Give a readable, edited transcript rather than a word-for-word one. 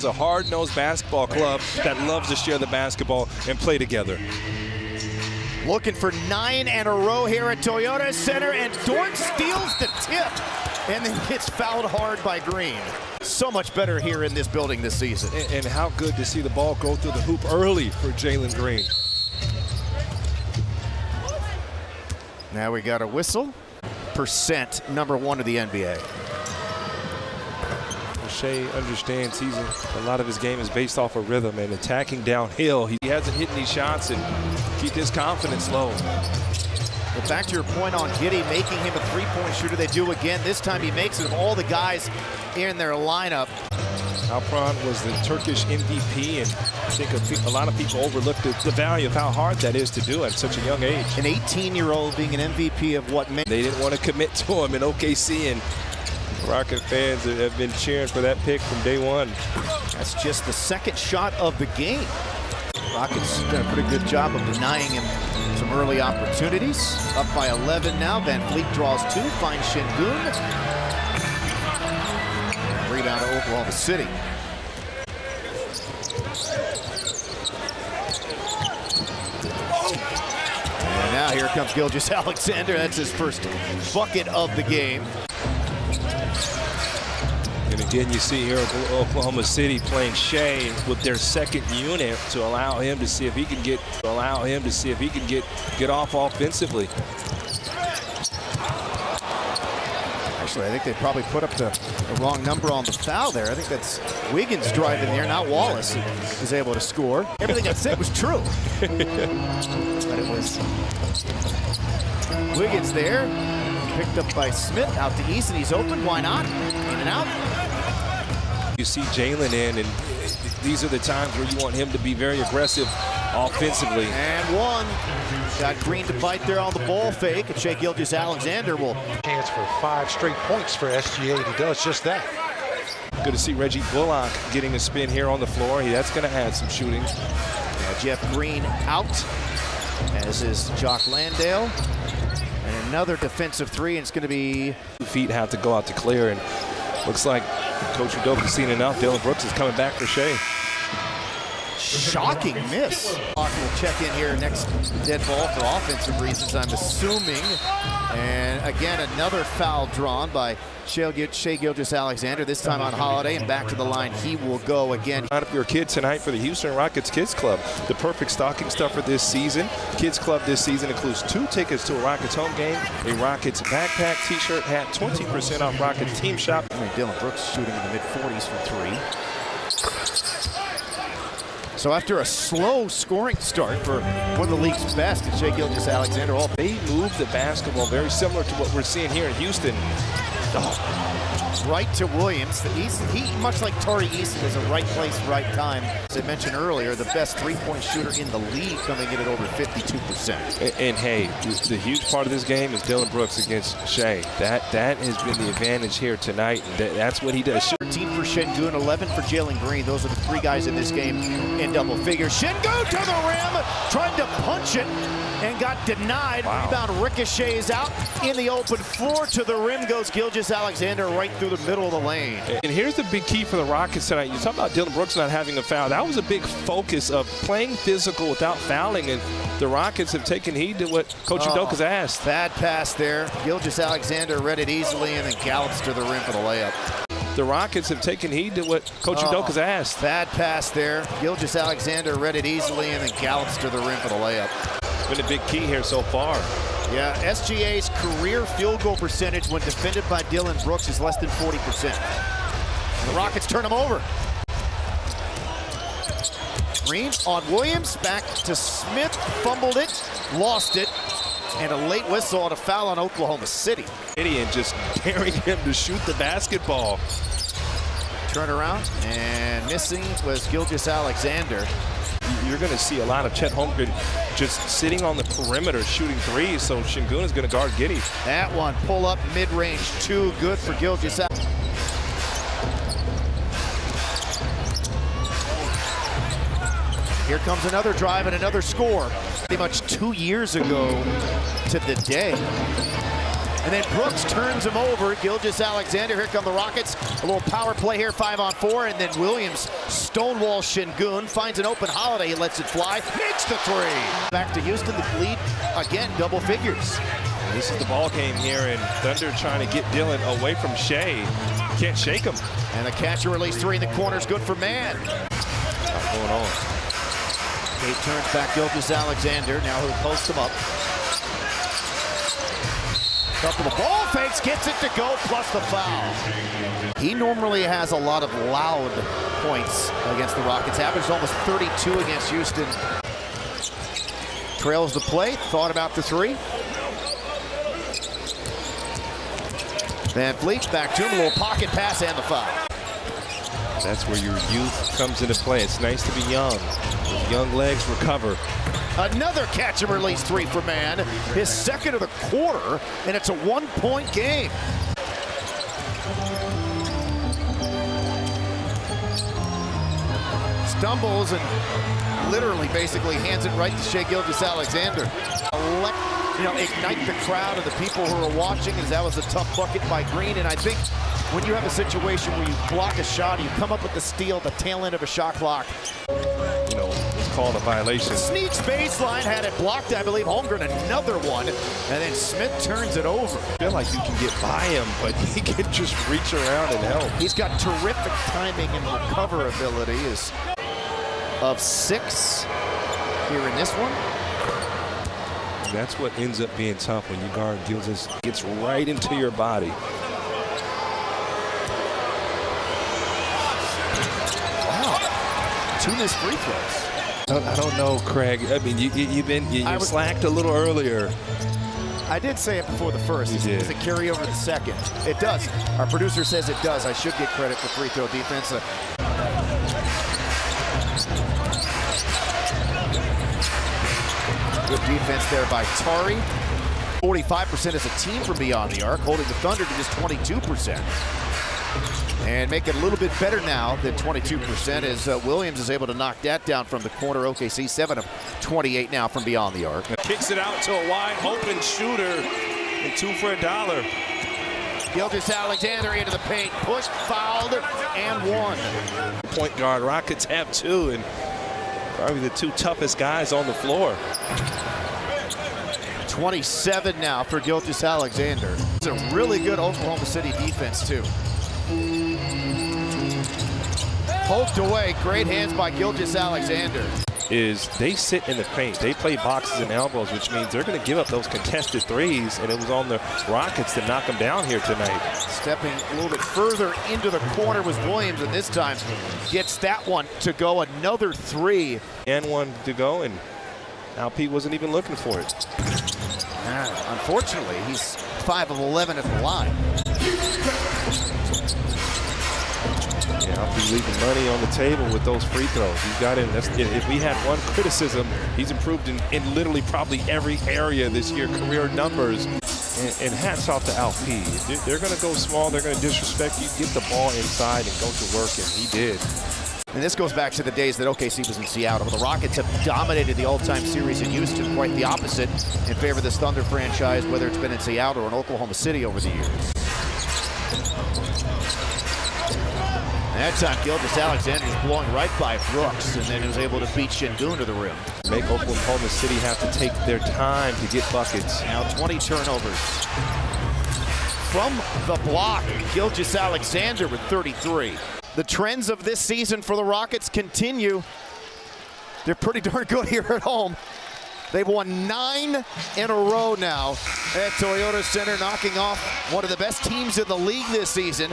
a hard-nosed basketball club that loves to share the basketball and play together. Looking for 9 in a row here at Toyota Center, and Dort steals the tip and then gets fouled hard by Green. So much better here in this building this season. And how good to see the ball go through the hoop early for Jalen Green. Now we got a whistle. Percent #1 of the NBA. Shai understands a lot of his game is based off of rhythm and attacking downhill. He hasn't hit any shots and keep his confidence low. But back to your point on Giddey making him a three-point shooter. They do again. This time he makes it of all the guys in their lineup. Alpron was the Turkish MVP, and I think a lot of people overlooked the value of how hard that is to do at such a young age. An 18-year-old being an MVP of what many. They didn't want to commit to him in OKC, and Rocket fans have been cheering for that pick from day one. That's just the second shot of the game. Rockets done a pretty good job of denying him some early opportunities. Up by 11 now. Van Fleet draws 2, finds Şengün. Rebound to Oklahoma City. And now here comes Gilgeous-Alexander. That's his first bucket of the game. And again, you see here Oklahoma City playing Shai with their second unit to allow him to see if he can get off offensively. Actually, I think they probably put up the wrong number on the foul there. I think that's Wiggins driving there, not Wallace, is able to score. Everything I said was true. But it was Wiggins there, picked up by Smith, out to East, and he's open. Why not? In and out. You see Jalen in, and these are the times where you want him to be very aggressive offensively. And one. Got Green to bite there on the ball fake. And Shai Gilgeous-Alexander will. Chance for 5 straight points for SGA. He does just that. Good to see Reggie Bullock getting a spin here on the floor. That's going to add some shooting. Jeff Green out, as is Jock Landale. And another defensive three, and it's going to be. Feet have to go out to clear, and looks like Coach Udoka's seen enough. Dillon Brooks is coming back for Shai. Shocking miss. We'll check in here next dead ball for offensive reasons, I'm assuming. And again, another foul drawn by Shai Gilgeous-Alexander, this time on Holiday, and back to the line he will go again. Sign up your kid tonight for the Houston Rockets Kids Club, the perfect stocking stuffer this season. Kids Club this season includes 2 tickets to a Rockets home game, a Rockets backpack, t-shirt, hat, 20% off Rockets team shop. Dillon Brooks shooting in the mid-40s from 3. So after a slow scoring start for one of the league's best, Shai Gilgeous-Alexander, they move the basketball very similar to what we're seeing here in Houston. Right to Williams. He much like Tari Eason, is a right place, right time. As I mentioned earlier, the best three-point shooter in the league, coming in at over 52%. And hey, the huge part of this game is Dillon Brooks against Shai. That has been the advantage here tonight, and that's what he does. 13 for Şengün, 11 for Jalen Green. Those are the 3 guys in this game in double figures. Şengün to the rim, trying to punch it, and got denied. Wow. Rebound ricochets out in the open floor. To the rim goes Gilgeous-Alexander, right through the middle of the lane. And here's the big key for the Rockets tonight. You talk about Dillon Brooks not having a foul. That was a big focus of playing physical without fouling, and the Rockets have taken heed to what Coach Udoka's asked. Bad pass there. Gilgeous-Alexander read it easily and then gallops to the rim for the layup. The Rockets have taken heed to what Coach Udoka's asked. Bad pass there. Gilgeous-Alexander read it easily and then gallops to the rim for the layup. Been a big key here so far. Yeah, SGA's career field goal percentage when defended by Dillon Brooks is less than 40%. The Rockets turn him over. Green on Williams, back to Smith, fumbled it, lost it, and a late whistle on a foul on Oklahoma City. And just daring him to shoot the basketball. Turn around, and missing was Gilgeous-Alexander. You're going to see a lot of Chet Holmgren just sitting on the perimeter shooting threes, so Şengün is going to guard Giddey. That one, pull up mid-range, too good for Gilgeous-Alexander. Here comes another drive and another score. Pretty much 2 years ago to the day. And then Brooks turns him over. Gilgeous-Alexander, here come the Rockets. A little power play here, 5-on-4, and then Williams stonewall Şengün, finds an open Holiday, he lets it fly, makes the three. Back to Houston, the lead, again, double figures. This is the ball game here, and Thunder trying to get Dillon away from Shai. Can't shake him. And a catch and release three in the corner is good for man. What's going on? He turns back Gilgeous-Alexander, now he'll post him up. Couple of ball fakes, gets it to go, plus the foul. He normally has a lot of loud points against the Rockets. Averaged almost 32 against Houston. Trails the play, thought about the three. Van Vliet back to him, a little pocket pass and the foul. That's where your youth comes into play. It's nice to be young. Those young legs recover. Another catch and release three for Man. His second of the quarter, and it's a one-point game. Stumbles and literally basically hands it right to Shai Gilgeous-Alexander. Ignite the crowd and the people who are watching, as that was a tough bucket by Green. And I think when you have a situation where you block a shot, you come up with the steal, the tail end of a shot clock. It's called a violation. Sneaks baseline, had it blocked, I believe. Holmgren another one, and then Smith turns it over. I feel like you can get by him, but he can just reach around and help. He's got terrific timing and recover ability. Is of 6 here in this one. And that's what ends up being tough when you guard Gilgeous. Gets right into your body. Wow, 2 missed free throws. I don't know, Craig. I mean, you slacked a little earlier. I did say it before the first. Does it carry over the second? It does. Our producer says it does. I should get credit for free throw defense. Good defense there by Tari. 45% as a team from beyond the arc, holding the Thunder to just 22%. And make it a little bit better now than 22% as Williams is able to knock that down from the corner. OKC 7 of 28 now from beyond the arc. Kicks it out to a wide open shooter, and 2 for $1. Gilgeous-Alexander into the paint, pushed, fouled, and 1. Point guard Rockets have 2, and probably the 2 toughest guys on the floor. 27 now for Gilgeous-Alexander. It's a really good Oklahoma City defense too. Poked away, great hands by Gilgeous-Alexander. Is they sit in the paint. They play boxes and elbows, which means they're going to give up those contested threes, and it was on the Rockets to knock them down here tonight. Stepping a little bit further into the corner was Williams, and this time gets that one to go. Another 3. And 1 to go, and now Pete wasn't even looking for it. Unfortunately, he's 5 of 11 at the line. Yeah, I'll be leaving money on the table with those free throws. He's got in. If we had one criticism, he's improved in literally probably every area this year, career numbers. And hats off to Alp. They're going to go small. They're going to disrespect you. Get the ball inside and go to work, and he did. And this goes back to the days that OKC was in Seattle. The Rockets have dominated the all-time series in Houston, quite the opposite, in favor of this Thunder franchise, whether it's been in Seattle or in Oklahoma City over the years. That time, Gilgeous-Alexander is blowing right by Brooks, and then he was able to beat Şengün to the rim. Make Oklahoma City have to take their time to get buckets. Now 20 turnovers. From the block, Gilgeous-Alexander with 33. The trends of this season for the Rockets continue. They're pretty darn good here at home. They've won 9 in a row now at Toyota Center, knocking off one of the best teams in the league this season.